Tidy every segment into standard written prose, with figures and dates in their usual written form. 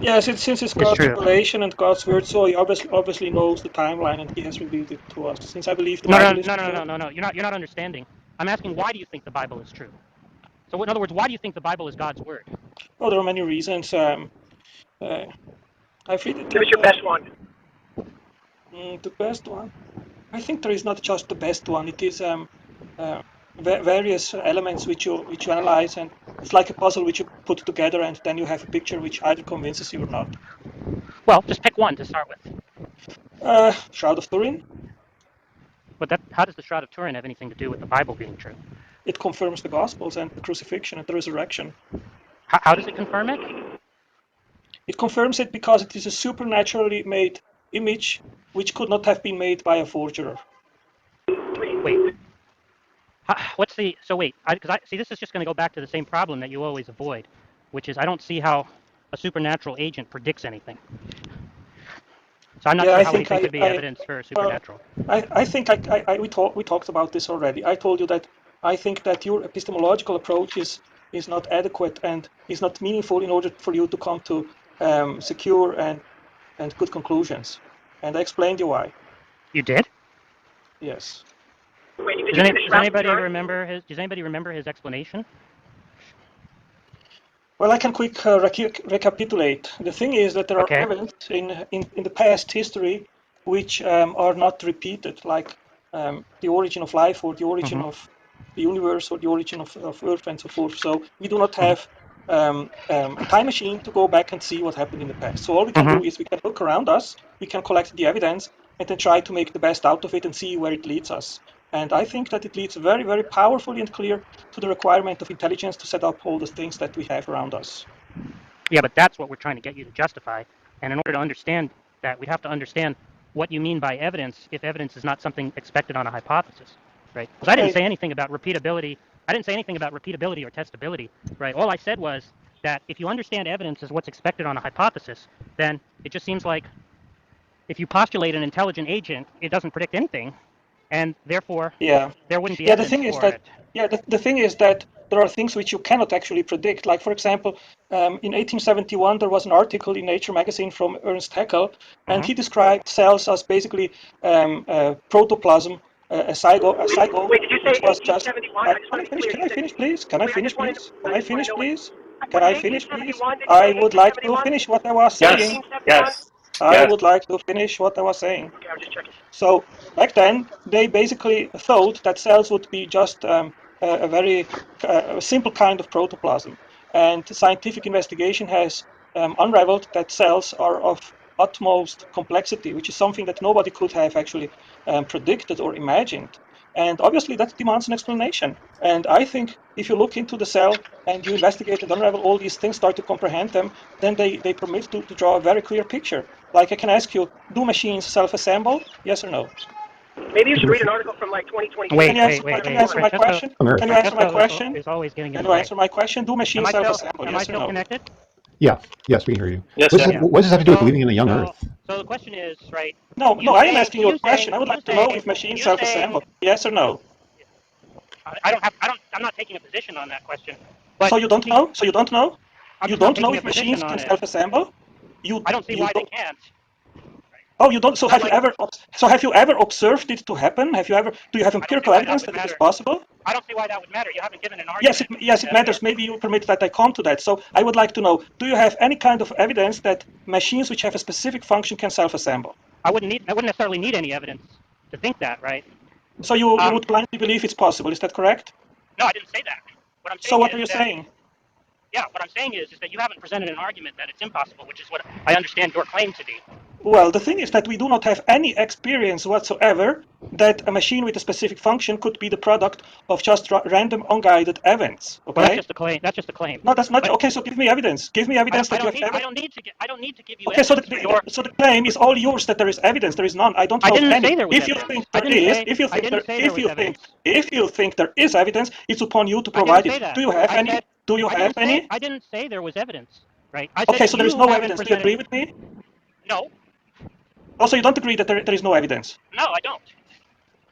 Yes, since it's is God's true. revelation and God's word, so he obviously knows the timeline and he has revealed it to us. Since I believe the No, no, Bible is no, no, true. no, no, no. You're not understanding. I'm asking, why do you think the Bible is true? So in other words, why do you think the Bible is God's word? Oh, there are many reasons. Uh, I've read it Give us in your best one. the best one. I think there is not just the best one. It is uh, various elements which you analyze, and it's like a puzzle which you put together, and then you have a picture which either convinces you or not. Well, just pick one to start with. Shroud of Turin. But how does the Shroud of Turin have anything to do with the Bible being true? It confirms the Gospels and the crucifixion and the resurrection. How does it confirm it? It confirms it because it is a supernaturally made image which could not have been made by a forger. Wait. What's the? So wait, because I see this is just going to go back to the same problem that you always avoid, which is I don't see how a supernatural agent predicts anything. So I'm not Yeah, sure I how think anything could be evidence for well, supernatural. I think we talked about this already. I told you that I think that your epistemological approach is not adequate and is not meaningful in order for you to come to secure and good conclusions. And I explained you why. You did? Yes. Wait, did you finish Does Shroud of anybody Turin? remember his? Does anybody remember his explanation? Well, I can quick recapitulate. The thing is that there are Okay. events in the past history which are not repeated, like the origin of life or the origin Mm-hmm. of the universe or the origin of Earth and so forth. So we do not Mm-hmm. have a time machine to go back and see what happened in the past. So all we can Mm-hmm. do is we can look around us, we can collect the evidence, and then try to make the best out of it and see where it leads us. And I think that it leads very, very powerfully and clear to the requirement of intelligence to set up all the things that we have around us. Yeah, but that's what we're trying to get you to justify. And in order to understand that, we'd have to understand what you mean by evidence if evidence is not something expected on a hypothesis, right? Because I didn't Okay, say anything about repeatability. I didn't say anything about repeatability or testability, right? All I said was that if you understand evidence as what's expected on a hypothesis, then it just seems like if you postulate an intelligent agent, it doesn't predict anything, and therefore yeah. there wouldn't be Yeah, the evidence thing is for that it. the thing is that there are things which you cannot actually predict. Like for example, in 1871 there was an article in Nature magazine from Ernst Haeckel, and Mm-hmm. he described cells as basically protoplasm, a zygote, Wait, did you say which was just. 1871? I just want to be clear. Can You I said. finish, please? Can I Wait, finish, please? Can I I just want to finish, know what. please? Can Was it I finish, please? 1871? Did you say I would like to 1871? finish what I was Was it saying. Yes, 1871? yes, I yes. would like to finish what I was saying. Okay, I was just checking. So back then, they basically thought that cells would be just a very simple kind of protoplasm. And scientific investigation has unraveled that cells are of utmost complexity, which is something that nobody could have actually predicted or imagined. And obviously, that demands an explanation. And I think if you look into the cell and you investigate and unravel all these things, start to comprehend them, then they permit to draw a very clear picture. Like I can ask you, do machines self-assemble? Yes or no? Maybe you should read an article from like 2022 Can Wait, you or answer wait, my, wait, can you wait. answer 2021. my America. question? Can you America. answer my Francesco question? is always getting in Can the you way. answer my question? Do machines self-assemble? Am I Yes or still no? connected? Yeah, yes, we can hear you. Yes, What does, sir. Yeah. what does this have to do with So believing in a young so Earth? so the question is, right? No, no, You I am saying asking you a you question. saying I would you like to know saying if machines you saying self-assemble. Yes or no? I'm not taking a position on that question. But So you don't see, know? So you don't know? I'm You just not don't know taking a if machines position can on it. self-assemble? You I don't see you why they don't. can't. Oh, you don't. So It's not have you like ever? So have you ever observed it to happen? Have you ever? Do you have I don't see empirical why that evidence would that it is matter. possible? I don't see why that would matter. You haven't given an Yes, argument yes, for it the matters. evidence. Maybe you permit that I come to that. So I would like to know, do you have any kind of evidence that machines which have a specific function can self-assemble? I wouldn't necessarily need any evidence to think that, right? So you Um, would blindly believe it's possible. Is that correct? no, I didn't say that. What I'm So saying what are is you that saying? what I'm saying is that you haven't presented an argument that it's impossible, which is what I understand your claim to be. Well, the thing is that we do not have any experience whatsoever that a machine with a specific function could be the product of just random unguided events. Well, that's Okay? just a claim. That's just a claim. No, that's not But okay. So give me evidence. Give me evidence that you have ever. I don't need to give you Okay, so evidence for your. so the claim is all yours that there is evidence. There is none. I don't I know of didn't any. say there was If you evidence. think there is, if you I think didn't there, say there was evidence. if you think there is evidence, it's upon you to I didn't provide say it. that. Do you have I any? said Do you have any? I didn't say there was evidence. Right? I said Okay, so there is you no haven't evidence. Do you presented. agree with me? No, Also, you don't agree that there is no evidence. no, I don't.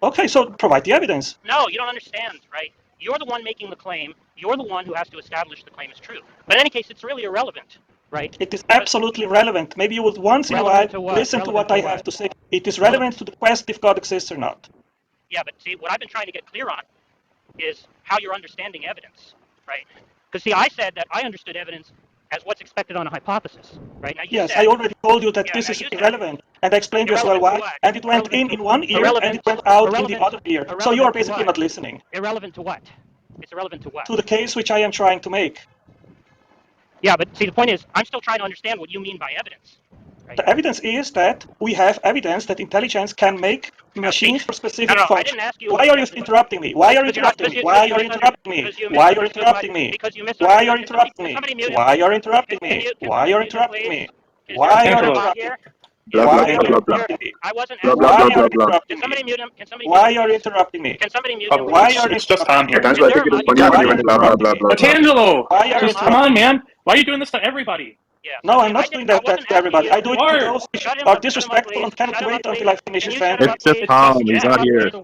Okay, so provide the evidence. No, you don't understand, right? You're the one making the claim. You're the one who has to establish the claim is true. But in any case, it's really irrelevant. right? It is absolutely relevant. Maybe you would once in a while Relevant to what? listen to what Relevant I to have what? to say. It is relevant to the quest if God exists or not. Yeah, but see, what I've been trying to get clear on is how you're understanding evidence, right? Because see, I said that I understood evidence as what's expected on a hypothesis, right? Now you Yes, said, I already told you that yeah, this now is you said irrelevant, and I explained to you as well irrelevant to why. what? And it went in one ear and it Irrelevant, went out in the irrelevant, other ear. So you are irrelevant to basically what? not listening Irrelevant to what? It's irrelevant to what? to the case which I am trying to make. Yeah, but see, the point is, I'm still trying to understand what you mean by evidence, right? The evidence is that we have evidence that intelligence can make Now, see, machines for specific no, I function. didn't ask you Why what the are you evidence. interrupting me? Why are you Because you're not, interrupting me? Why are you interrupting me? Why are you interrupting me? because you Why are misunderstood. you interrupting Can me? somebody mute him? Why are you interrupting Can me? you? Can Why somebody are you mute him, interrupting please? me? Because Why are you you're a bot interrupting here. me? Blah, Why blah, are you blah, blah, blah. interrupting me? I wasn't Blah, asking blah, Why blah, you. are blah, you blah. interrupting Can me? somebody mute him? Can somebody mute him, Why are you please? interrupting me? Can somebody mute him, Oh, Why please? are you it's just interrupting Tom me? here. Otangelo, Is I there a think it is mic? funny how Why you're are doing you blah, blah, interrupting blah, me? blah, blah. Otangelo, Why Is are there you a just come mic? on, interrupting me? man. Why are you doing this to everybody? Yeah. No, So see, I'm not doing I that wasn't to asking everybody. you. I do You it to are. those which Shut him are up. Shut him up, disrespectful please. and cannot Shut him up, wait until please. I finish Can his you shut him It's up, sentence. just please? It's just Tom. Can you He's shut not him up, here. please?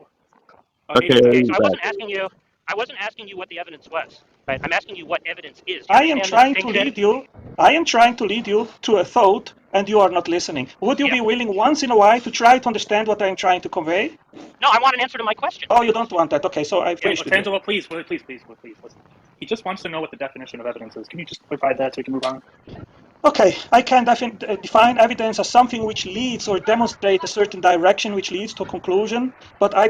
oh, Okay, he's back. Okay, he's so I back. wasn't asking you. I wasn't asking you what the evidence was. Right? I'm asking you what evidence is. Do you I am understand the trying to distinction? lead you. I am trying to lead you to a thought, and you are not listening. Would you Yeah. be willing once in a while to try to understand what I am trying to convey? No, I want an answer to my question. Oh, you don't want that. Okay, so I Yeah. finished with you. Otangelo, please, listen. He just wants to know what the definition of evidence is. Can you just provide that so we can move on? Okay, I can define evidence as something which leads or demonstrates a certain direction which leads to a conclusion, but I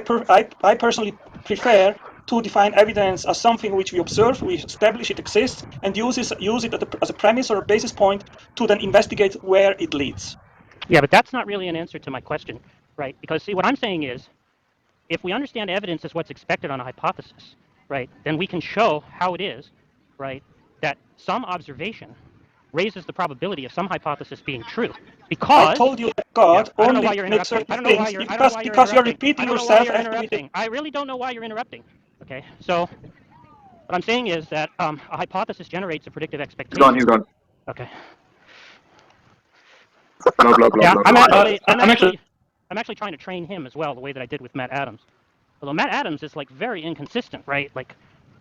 personally prefer to define evidence as something which we observe, we establish it exists, and use it as a premise or a basis point to then investigate where it leads. Yeah, but that's not really an answer to my question, right? Because see, what I'm saying is, if we understand evidence as what's expected on a hypothesis, right, then we can show how it is, right, that some observation raises the probability of some hypothesis being true. I Because, told you that yeah, God I don't know only why you're makes interrupting. certain things I don't know why you're because you're interrupting. I repeating don't know why yourself you're after we did. interrupting. I really don't know why you're interrupting. Okay, so what I'm saying is that a hypothesis generates a predictive He's gone. expectation. He's gone. Okay. Blah, blah, blah, Yeah, blah, blah, blah. I'm actually trying to train him as well, the way that I did with Matt Adams. Although Matt Adams is like very inconsistent, right? Like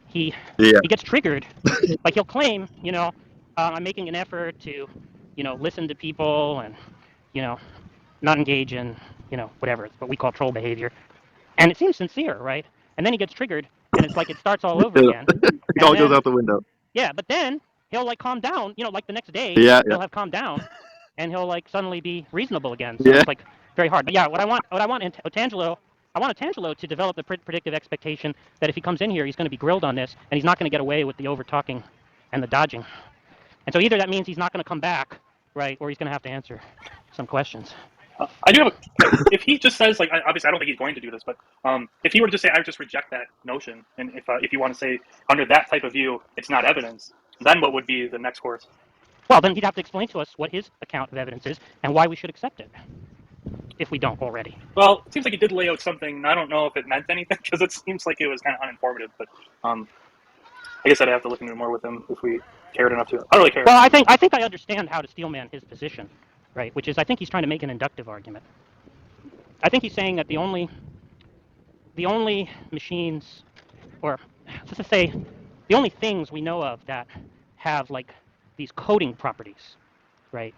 he Yeah. he gets triggered. Like he'll claim, I'm making an effort to, listen to people and, you know, not engage in, whatever it's what we call troll behavior. And it seems sincere, right? And then he gets triggered, and it's like it starts all over again. It And all goes then out the window. yeah, but then he'll like calm down, like the next day Yeah, yeah, he'll have calmed down, and he'll like suddenly be reasonable again. So yeah. it's like very hard. But yeah, what I want Otangelo. I want Otangelo to develop the predictive expectation that if he comes in here, he's going to be grilled on this, and he's not going to get away with the over talking and the dodging. And so either that means he's not going to come back, right, or he's going to have to answer some questions. I do have if he just says, like, obviously I don't think he's going to do this, but if he were to just say, I just reject that notion, and if you want to say under that type of view, it's not evidence, then what would be the next course? Well, then he'd have to explain to us what his account of evidence is and why we should accept it, if we don't already. Well, it seems like he did lay out something. I don't know if it meant anything because it seems like it was kind of uninformative. But I guess I'd have to look into it more with him if we cared enough to. I don't really care. Well, I think I understand how to steelman his position, right? Which is I think he's trying to make an inductive argument. I think he's saying that the only machines, or let's just say, the only things we know of that have like these coding properties, right,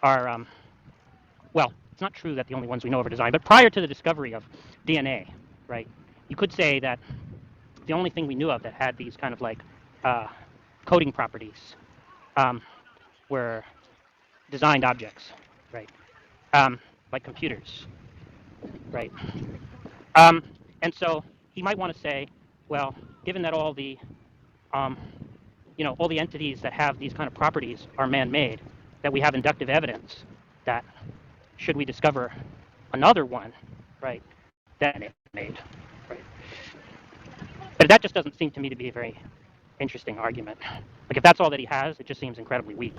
are well, it's not true that the only ones we know of are designed, but prior to the discovery of DNA, right, you could say that the only thing we knew of that had these kind of like coding properties were designed objects, right, like computers, right. And so he might want to say, well, given that all the all the entities that have these kind of properties are man-made, that we have inductive evidence that should we discover another one, right, then it's made, right. But that just doesn't seem to me to be a very interesting argument. Like if that's all that he has, it just seems incredibly weak.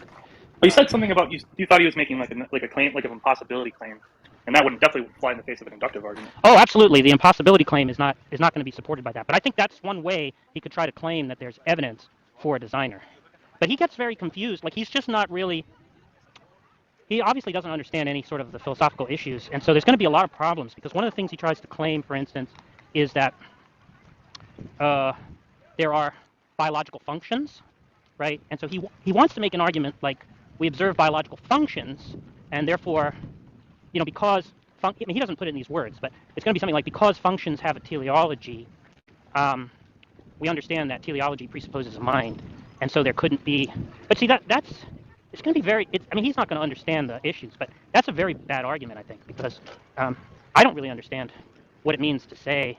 But you said something about you thought he was making like a claim, like an impossibility claim, and that would definitely fly in the face of an inductive argument. Oh, absolutely. The impossibility claim is not going to be supported by that. But I think that's one way he could try to claim that there's evidence for a designer. But he gets very confused. Like he's just not really. He obviously doesn't understand any sort of the philosophical issues, and so there's going to be a lot of problems because one of the things he tries to claim, for instance, is that there are biological functions, right? And so he wants to make an argument like we observe biological functions, and therefore, because I mean, he doesn't put it in these words, but it's going to be something like because functions have a teleology, we understand that teleology presupposes a mind, and so there couldn't be. But see, that's it's going to be very. I mean, he's not going to understand the issues, but that's a very bad argument, I think, because I don't really understand what it means to say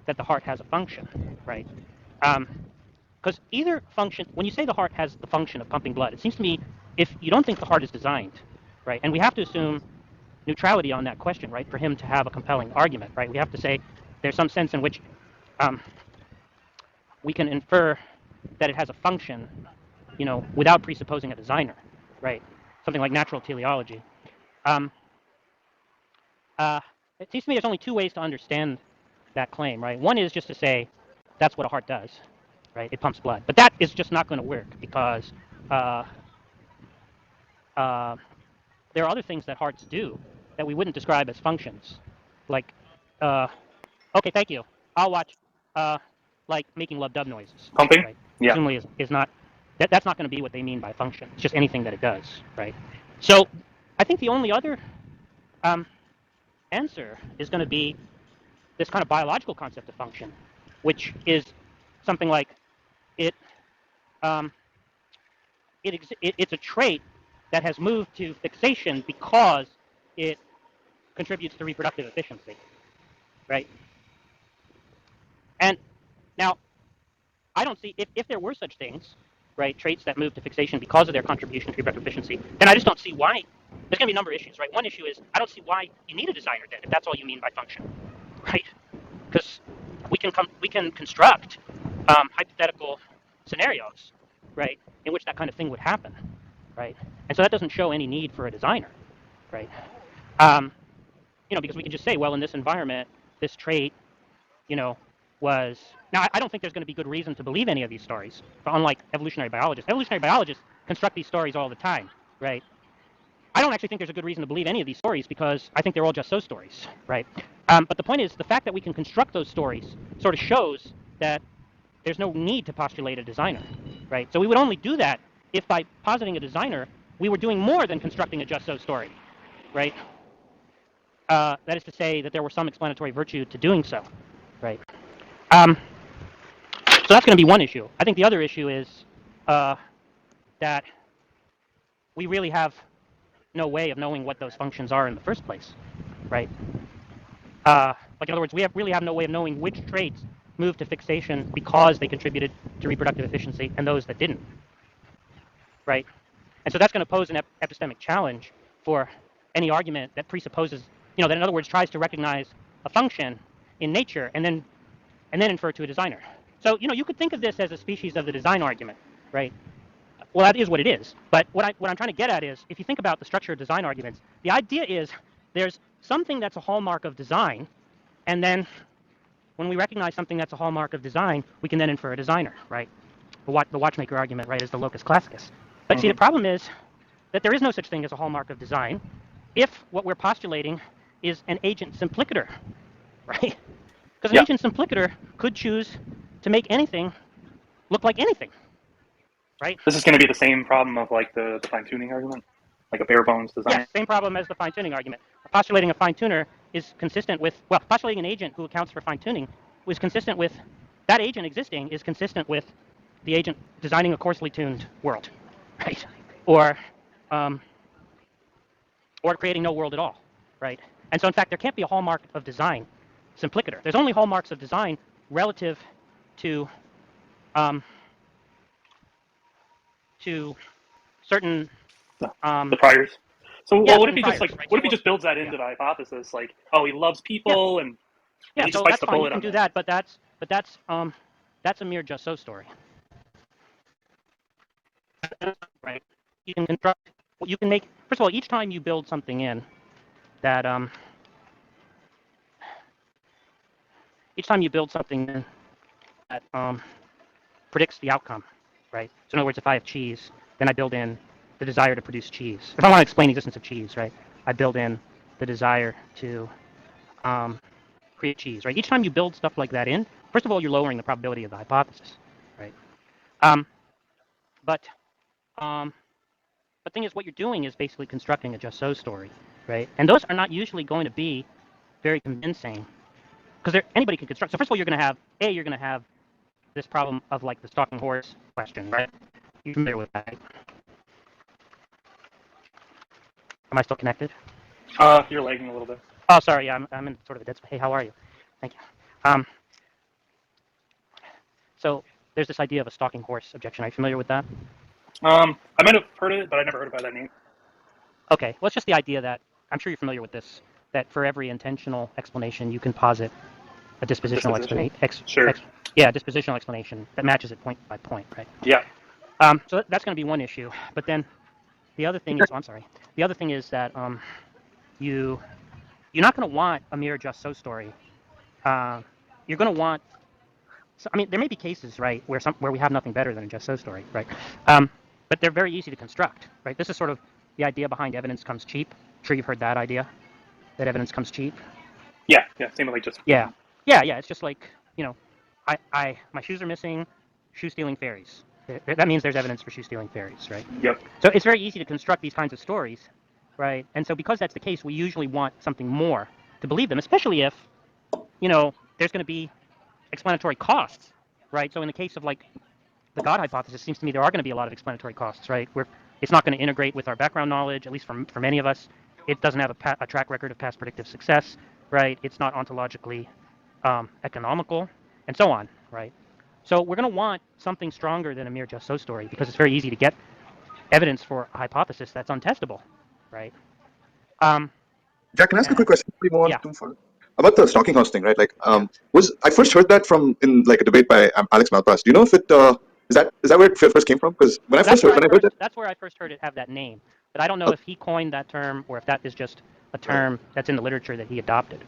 that the heart has a function, right? Because either function, when you say the heart has the function of pumping blood, it seems to me if you don't think the heart is designed, right, and we have to assume neutrality on that question, right, for him to have a compelling argument, right? We have to say there's some sense in which we can infer that it has a function, without presupposing a designer, right? Something like natural teleology. It seems to me there's only two ways to understand that claim, right? One is just to say that's what a heart does, right? It pumps blood, but that is just not going to work because there are other things that hearts do that we wouldn't describe as functions, like okay, thank you. I'll watch like making love dub noises, Pumping? right? Yeah. Presumably is not that's not going to be what they mean by function. It's just anything that it does, right? So I think the only other answer is going to be this kind of biological concept of function, which is something like it, it's a trait that has moved to fixation because it contributes to reproductive efficiency, right? And now, I don't see, if there were such things, right, traits that move to fixation because of their contribution to reproductive efficiency, then I just don't see why. There's going to be a number of issues, right? One issue is I don't see why you need a designer then, if that's all you mean by function, right? Because we can construct hypothetical scenarios, right, in which that kind of thing would happen, right? And so that doesn't show any need for a designer, right? Because we can just say, well, in this environment, this trait, was now. I don't think there's going to be good reason to believe any of these stories, but unlike evolutionary biologists. Evolutionary biologists construct these stories all the time, right? I don't actually think there's a good reason to believe any of these stories because I think they're all just so stories, right? But the point is, the fact that we can construct those stories sort of shows that there's no need to postulate a designer, right? So we would only do that if by positing a designer, we were doing more than constructing a just so story, right? That is to say that there were some explanatory virtue to doing so, right? So that's going to be one issue. I think the other issue is that we really have no way of knowing what those functions are in the first place, right? Like in other words, we really have no way of knowing which traits moved to fixation because they contributed to reproductive efficiency and those that didn't, right? And so that's going to pose an epistemic challenge for any argument that presupposes, that in other words tries to recognize a function in nature and then infer to a designer. So you could think of this as a species of the design argument, right? Well, that is what it is. But what I'm trying to get at is, if you think about the structure of design arguments, the idea is there's something that's a hallmark of design, and then when we recognize something that's a hallmark of design, we can then infer a designer, right? The watchmaker argument, right, is the locus classicus. But see, the problem is that there is no such thing as a hallmark of design if what we're postulating is an agent simplicator, right? Because an agent simplicator could choose to make anything look like anything, right? This is going to be the same problem of like the fine-tuning argument, like a bare bones design. Yes, same problem as the fine-tuning argument. Postulating a fine-tuner is consistent with, well, postulating an agent who accounts for fine-tuning was consistent with, that agent existing is consistent with the agent designing a coarsely tuned world, right? Or creating no world at all, right? And so in fact, there can't be a hallmark of design simplicator. There's only hallmarks of design relative to certain the priors. So yeah, what if certain he just priors, like right? what if he just builds that into the hypothesis, like, oh, he loves people and he just So bites that's the fine. You bullet can on do that. that, but that's a mere just so story, right? You can construct. You can make. First of all, each time you build something in that each time you build something in that predicts the outcome, right? So in other words, if I have cheese, then I build in the desire to produce cheese. If I want to explain the existence of cheese, right, I build in the desire to create cheese, right? Each time you build stuff like that in, first of all, you're lowering the probability of the hypothesis, right? But thing is, what you're doing is basically constructing a just so story, right? And those are not usually going to be very convincing because anybody can construct. So first of all, you're going to have this problem of like the stalking horse question, right? You're familiar with that? Right? Am I still connected? You're lagging a little bit. Oh, sorry. Yeah, I'm in sort of a dead space. Hey, how are you? Thank you. So there's this idea of a stalking horse objection. Are you familiar with that? I might have heard it, but I never heard it by that name. Okay. Well, it's just the idea that I'm sure you're familiar with this. That for every intentional explanation, you can posit a dispositional explanation. Sure. Dispositional explanation that matches it point by point, right? Yeah. So that's going to be one issue. But then the other thing is, I'm sorry. The other thing is that you're not going to want a mere just so story. You're going to want. So, I mean, there may be cases, right, where we have nothing better than a just so story, right? But they're very easy to construct, right? This is sort of the idea behind evidence comes cheap. I'm sure you've heard that idea, that evidence comes cheap. Yeah. Same with like just. Yeah. It's just like, my shoes are missing, shoe stealing fairies. That means there's evidence for shoe stealing fairies, right? Yep. So it's very easy to construct these kinds of stories, right? And so because that's the case, we usually want something more to believe them, especially if, there's going to be explanatory costs, right? So in the case of like the God hypothesis, it seems to me there are going to be a lot of explanatory costs, right? Where it's not going to integrate with our background knowledge, at least for many of us. It doesn't have a track record of past predictive success, right? It's not ontologically economical, and so on, right? So we're going to want something stronger than a mere just so story because it's very easy to get evidence for a hypothesis that's untestable, right? Jack, can I ask a quick question before we move Yeah. on too far? About the stalking horse thing, right? Like, I first heard that in like a debate by Alex Malpass. Do you know if it is that where it first came from? Because when I heard that, that's where I first heard it have that name. But I don't know if he coined that term or if that is just a term that's in the literature that he adopted.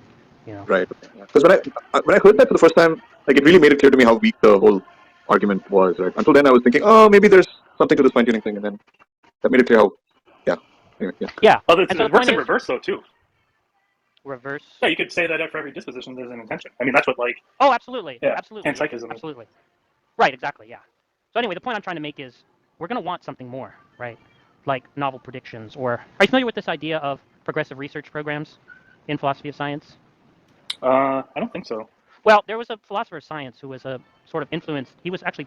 Right. Because when I heard that for the first time, like it really made it clear to me how weak the whole argument was. Right. Until then, I was thinking, oh, maybe there's something to this fine tuning thing, and then that made it clear how. Yeah. Anyway, yeah. Yeah. Oh, and so it works in reverse though too. Reverse. Yeah, you could say that for every disposition there's an intention. I mean, that's what like. Oh, absolutely. Yeah. Absolutely. Panpsychism. Absolutely. Right. Exactly. Yeah. So anyway, the point I'm trying to make is we're going to want something more, right? Like novel predictions, or are you familiar with this idea of progressive research programs in philosophy of science? I don't think so. Well, there was a philosopher of science who was a sort of influenced. He was actually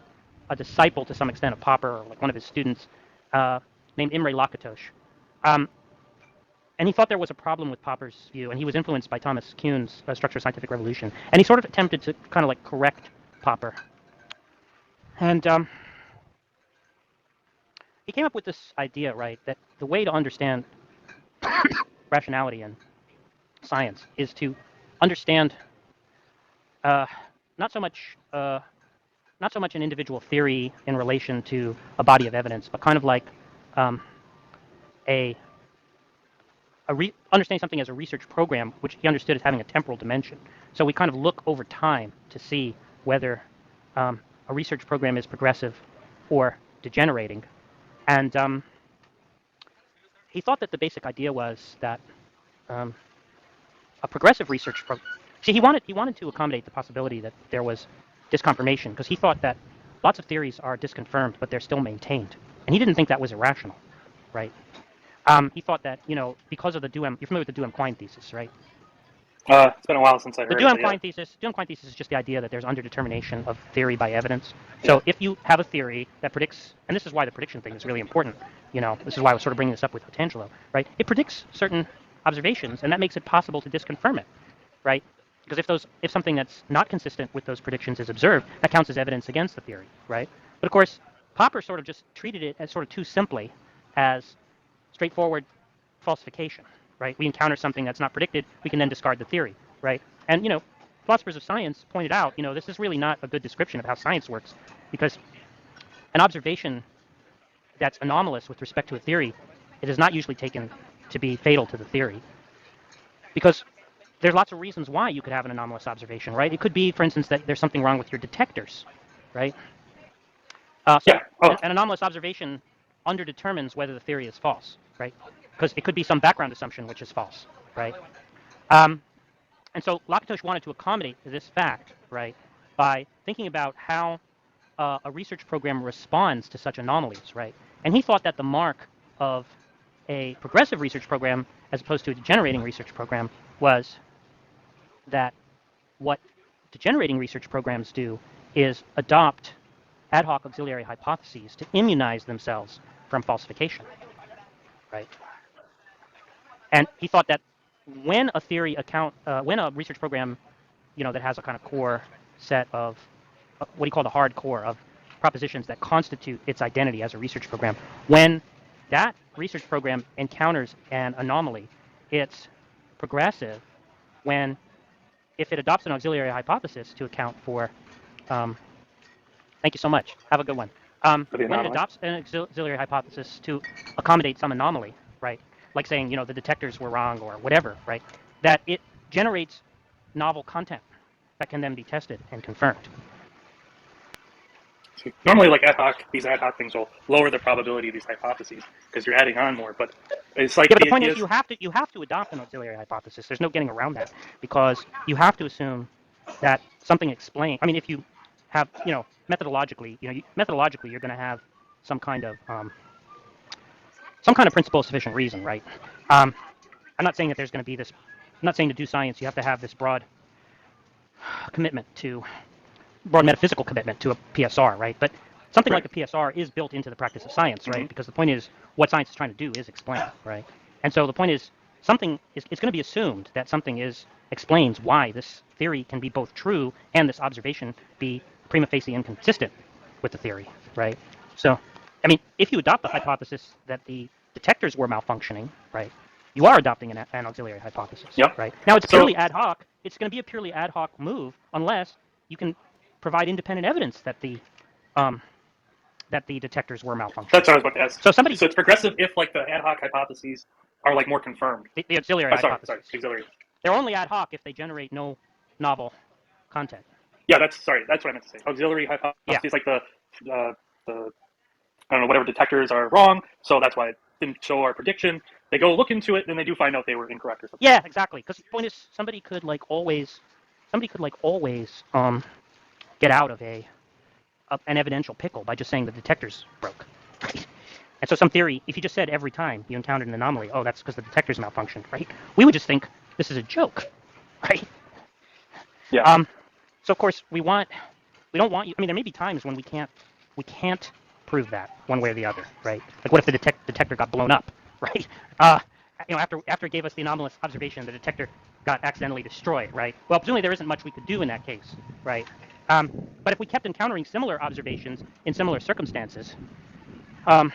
a disciple to some extent of Popper, or like one of his students, named Imre Lakatos. And he thought there was a problem with Popper's view, and he was influenced by Thomas Kuhn's Structure of Scientific Revolution. And he sort of attempted to kind of like correct Popper. And he came up with this idea, right, that the way to understand rationality in science is to understand not so much an individual theory in relation to a body of evidence, but kind of like understanding something as a research program, which he understood as having a temporal dimension. So we kind of look over time to see whether a research program is progressive or degenerating. And he thought that the basic idea was that a progressive research program. See, he wanted to accommodate the possibility that there was disconfirmation, because he thought that lots of theories are disconfirmed, but they're still maintained, and he didn't think that was irrational, right? He thought that because of the Duhem, you're familiar with the Duhem-Quine thesis, right? It's been a while since I heard The Duhem-Quine thesis. Duhem-Quine thesis is just the idea that there's underdetermination of theory by evidence. So if you have a theory that predicts, and this is why the prediction thing is really important. This is why I was sort of bringing this up with Otangelo, right? It predicts certain observations, and that makes it possible to disconfirm it, right? Because if something that's not consistent with those predictions is observed, that counts as evidence against the theory, right? But of course, Popper sort of just treated it as sort of too simply as straightforward falsification, right? We encounter something that's not predicted, we can then discard the theory, right? And philosophers of science pointed out, this is really not a good description of how science works, because an observation that's anomalous with respect to a theory, it is not usually taken to be fatal to the theory, because there's lots of reasons why you could have an anomalous observation, right? It could be, for instance, that there's something wrong with your detectors, right? An anomalous observation underdetermines whether the theory is false, right? Because it could be some background assumption which is false, right? And so Lakatos wanted to accommodate this fact, right, by thinking about how a research program responds to such anomalies, right? And he thought that the mark of a progressive research program, as opposed to a degenerating research program, was that what degenerating research programs do is adopt ad hoc auxiliary hypotheses to immunize themselves from falsification, right? And he thought that when when a research program, that has a kind of core set of what he called a hard core of propositions that constitute its identity as a research program, when that research program encounters an anomaly, it's progressive if it adopts an auxiliary hypothesis to account for. Thank you so much. Have a good one. For the When it anomaly. adopts an auxiliary hypothesis to accommodate some anomaly, right? Like saying, the detectors were wrong or whatever, right? That it generates novel content that can then be tested and confirmed. So normally, like these ad hoc things will lower the probability of these hypotheses because you're adding on more. But it's like Yeah, but the the point idea is you have to adopt an auxiliary hypothesis. There's no getting around that because you have to assume that something explains. I mean, if you have, methodologically, methodologically, you're going to have some kind of principle of sufficient reason, right? I'm not saying that there's going to be this. I'm not saying to do science you have to have this broad metaphysical commitment to a PSR, right? But something like a PSR is built into the practice of science, right? Because the point is, what science is trying to do is explain, right? And so the point is, it's going to be assumed that something explains why this theory can be both true and this observation be prima facie inconsistent with the theory, right? So, I mean, if you adopt the hypothesis that the detectors were malfunctioning, right, you are adopting an auxiliary hypothesis, Yep. right? Now it's So- purely ad hoc. It's going to be a purely ad hoc move unless you can provide independent evidence that the detectors were malfunctioning. That's what I was about to ask. So So it's progressive if like the ad hoc hypotheses are like more confirmed. the auxiliary hypothesis. Sorry, auxiliary. They're only ad hoc if they generate no novel content. Yeah, that's what I meant to say. Auxiliary hypotheses, like the I don't know, whatever detectors are wrong, so that's why it didn't show our prediction. They go look into it, and they do find out they were incorrect or something. Yeah, exactly. Because the point is, somebody could always get out of an evidential pickle by just saying the detectors broke. Right? And so some theory, if you just said every time you encountered an anomaly, oh, that's because the detectors malfunctioned, right? We would just think this is a joke, right? Yeah. So of course we don't want you. I mean, there may be times when we can't prove that one way or the other, right? Like what if the detector got blown up, right? After it gave us the anomalous observation, the detector got accidentally destroyed, right? Well, presumably there isn't much we could do in that case, right? But if we kept encountering similar observations in similar circumstances, similar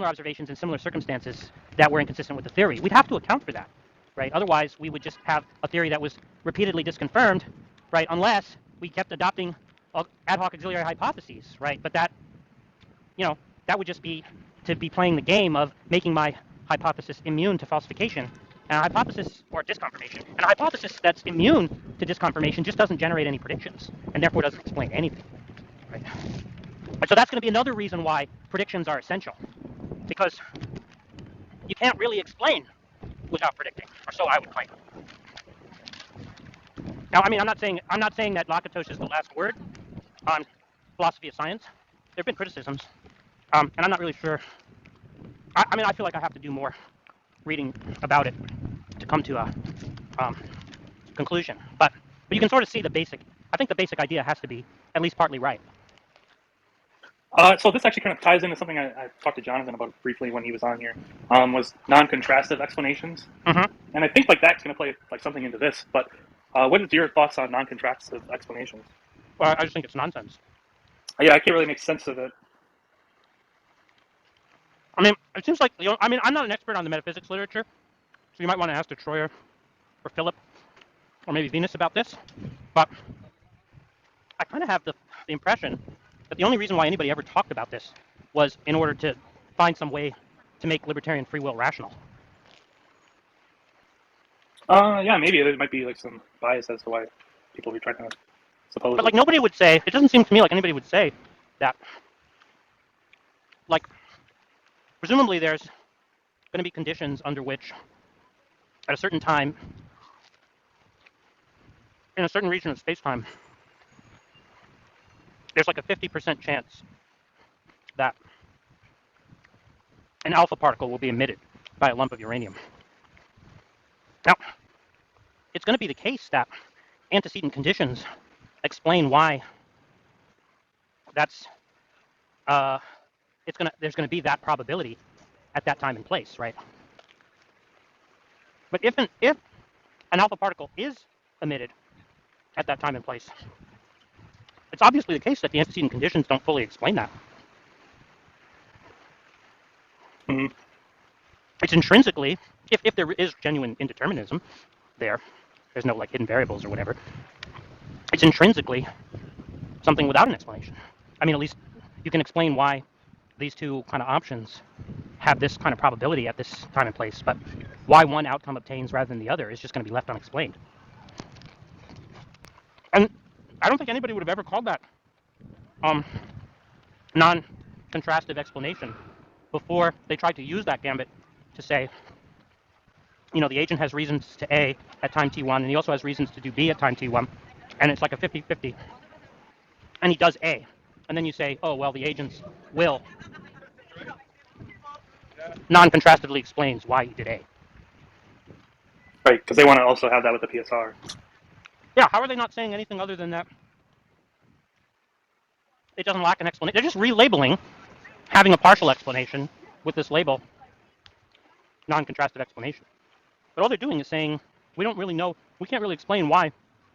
observations in similar circumstances that were inconsistent with the theory, we'd have to account for that, right? Otherwise, we would just have a theory that was repeatedly disconfirmed, right? Unless we kept adopting ad hoc auxiliary hypotheses, right? But that would just be to be playing the game of making my hypothesis immune to falsification. And a hypothesis, or disconfirmation, and a hypothesis that's immune to disconfirmation just doesn't generate any predictions, and therefore doesn't explain anything, right? And so that's going to be another reason why predictions are essential, because you can't really explain without predicting, or so I would claim. Now, I mean, I'm not saying that Lakatos is the last word on philosophy of science. There have been criticisms, and I'm not really sure. I mean, I feel like I have to do more reading about it to come to a conclusion. But you can sort of see the basic. I think the basic idea has to be at least partly right. So this actually kind of ties into something I talked to Jonathan about briefly when he was on here. Was non-contrastive explanations, and I think like that's going to play like something into this. But what is your thoughts on non-contrastive explanations? Well, I just think it's nonsense. Yeah, I can't really make sense of it. I mean, it seems like I mean, I'm not an expert on the metaphysics literature, so you might want to ask Troyer or Philip or maybe Venus about this. But I kind of have the impression that the only reason why anybody ever talked about this was in order to find some way to make libertarian free will rational. Yeah, maybe there might be like some bias as to why people be trying to suppose. But like nobody would say, it doesn't seem to me like anybody would say that, like, presumably there's going to be conditions under which at a certain time in a certain region of space-time there's like a 50% chance that an alpha particle will be emitted by a lump of uranium. Now, it's going to be the case that antecedent conditions explain why that's there's going to be that probability at that time and place, right? But if an alpha particle is emitted at that time and place, it's obviously the case that the antecedent conditions don't fully explain that. Mhm. It's intrinsically, if there is genuine indeterminism there's no like hidden variables or whatever, it's intrinsically something without an explanation. I mean, at least you can explain why these two kind of options have this kind of probability at this time and place, but why one outcome obtains rather than the other is just going to be left unexplained. And I don't think anybody would have ever called that non-contrastive explanation before they tried to use that gambit to say, you know, the agent has reasons to A at time t1, and he also has reasons to do B at time t1, and it's like a 50-50, and he does A. And then you say, oh, well, the agent's will non-contrastively explains why he did A. Right, because they want to also have that with the PSR. Yeah, how are they not saying anything other than that it doesn't lack an explanation? They're just relabeling having a partial explanation with this label, non-contrastive explanation. But all they're doing is saying, we don't really know, we can't really explain why,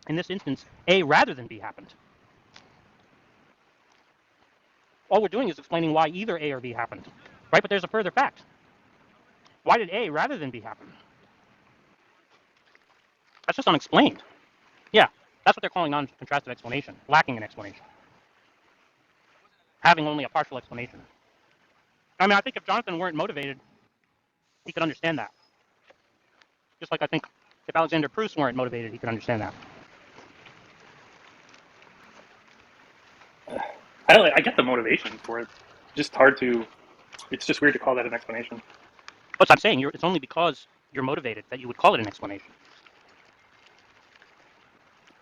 in this instance, A rather than B happened. All we're doing is explaining why either A or B happened, right? But there's a further fact. Why did A rather than B happen? That's just unexplained. Yeah, that's what they're calling non-contrastive explanation, lacking an explanation. Having only a partial explanation. I mean, I think if Jonathan weren't motivated, he could understand that. Just like I think if Alexander Proust weren't motivated, he could understand that. I get the motivation for it. Just hard to. It's just weird to call that an explanation. But I'm saying it's only because you're motivated that you would call it an explanation.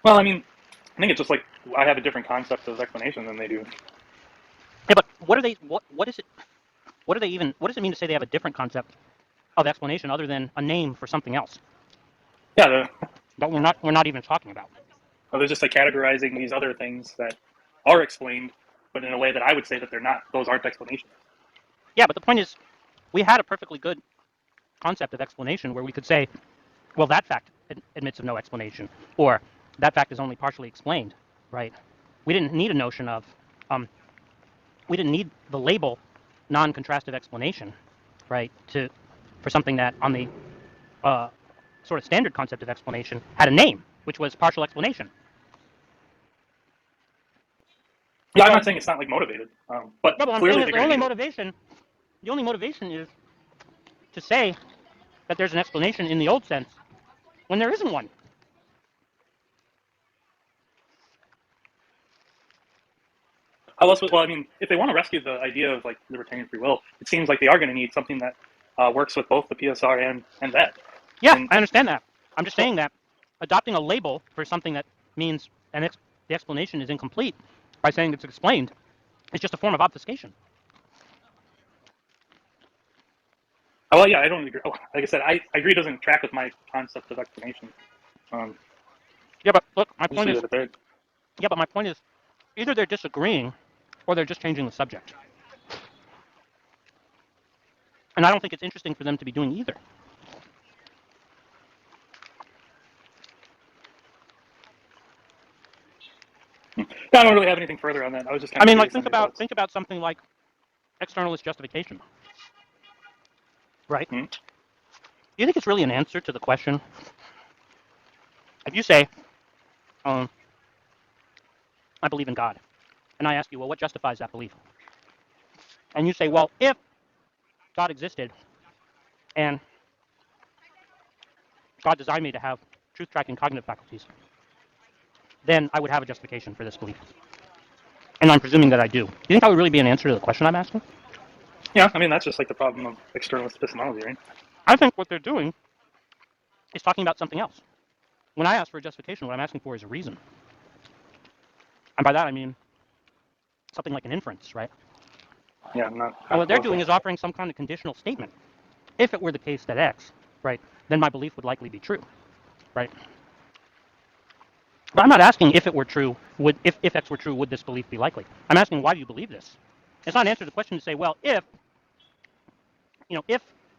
Well, I mean, I think it's just like I have a different concept of explanation than they do. Yeah, but what are they? What is it? What do they even? What does it mean to say they have a different concept of explanation other than a name for something else Yeah, that we're not even talking about? they're just like categorizing these other things that are explained, but in a way that I would say that they're not. Those aren't explanations. Yeah, but the point is, we had a perfectly good concept of explanation where we could say, well, that fact admits of no explanation, or that fact is only partially explained, right? We didn't need a notion of, we didn't need the label non-contrastive explanation, right, for something that on the sort of standard concept of explanation had a name, which was partial explanation. Yeah, I'm not saying it's not like motivated, but No, but I'm clearly saying is the only motivation is to say that there's an explanation in the old sense when there isn't one. Well, I mean, if they want to rescue the idea of like libertarian free will, it seems like they are going to need something that works with both the PSR and that. Yeah, And I understand that. I'm just saying that adopting a label for something that means the explanation is incomplete by saying it's explained is just a form of obfuscation. well, yeah, I don't agree. Oh, like I said, I agree. It doesn't track with my concept of explanation. Yeah, but look, my Just point leave is, it there. yeah, but my point is, either they're disagreeing or they're just changing the subject. And I don't think it's interesting for them to be doing either. Yeah, I don't really have anything further on that. I was just kind I of mean, like curious on your thoughts. think about something like externalist justification, right? Hmm? Do you think it's really an answer to the question? If you say, I believe in God, and I ask you, well, what justifies that belief? And you say, well, if God existed and God designed me to have truth-tracking cognitive faculties, then I would have a justification for this belief. And I'm presuming that I do. Do you think that would really be an answer to the question I'm asking? Yeah, I mean that's just like the problem of externalist epistemology, right? I think what they're doing is talking about something else. When I ask for a justification, what I'm asking for is a reason. And by that I mean, something like an inference, right? Yeah, I'm not. And what they're doing is offering some kind of conditional statement. If it were the case that X, right, then my belief would likely be true, right? But I'm not asking if it were true, if X were true, would this belief be likely? I'm asking why do you believe this? It's not an answer to the question to say, well, if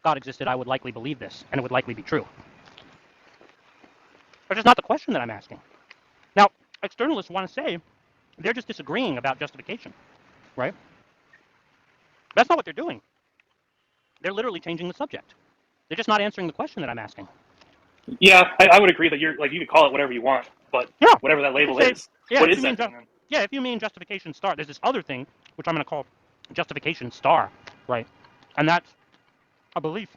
God existed, I would likely believe this, and it would likely be true. That's just not the question that I'm asking. Now, externalists want to say they're just disagreeing about justification, right? That's not what they're doing. They're literally changing the subject. They're just not answering the question that I'm asking. Yeah, I would agree that you're like you could call it whatever you want, but Yeah, whatever that label say, is, what is that? If you mean justification star, there's this other thing which I'm going to call justification star, right? And that's a belief.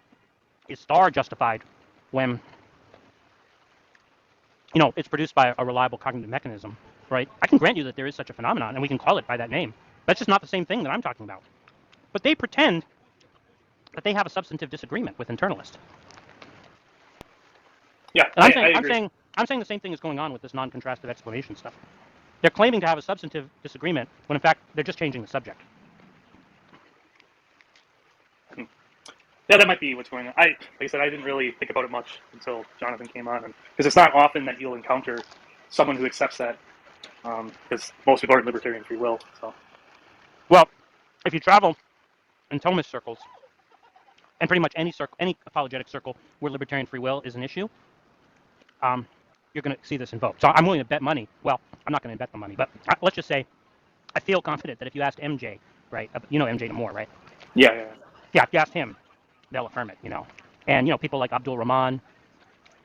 Is star justified when it's produced by a reliable cognitive mechanism, right? I can grant you that there is such a phenomenon, and we can call it by that name. That's just not the same thing that I'm talking about. But they pretend that they have a substantive disagreement with internalists. Yeah, And I'm saying the same thing is going on with this non-contrastive explanation stuff. They're claiming to have a substantive disagreement when in fact they're just changing the subject. Yeah, that might be what's going on. Like I said, I didn't really think about it much until Jonathan came on, because it's not often that you'll encounter someone who accepts that, because most people aren't libertarian free will. So, well, if you travel in Thomist circles, and pretty much any apologetic circle where libertarian free will is an issue, you're going to see this invoked. So I'm willing to bet money. Well, I'm not going to bet the money, but let's just say I feel confident that if you asked MJ, right, MJ Moore, right? Yeah. Yeah, if you asked him, they'll affirm it, And, people like Abdul Rahman,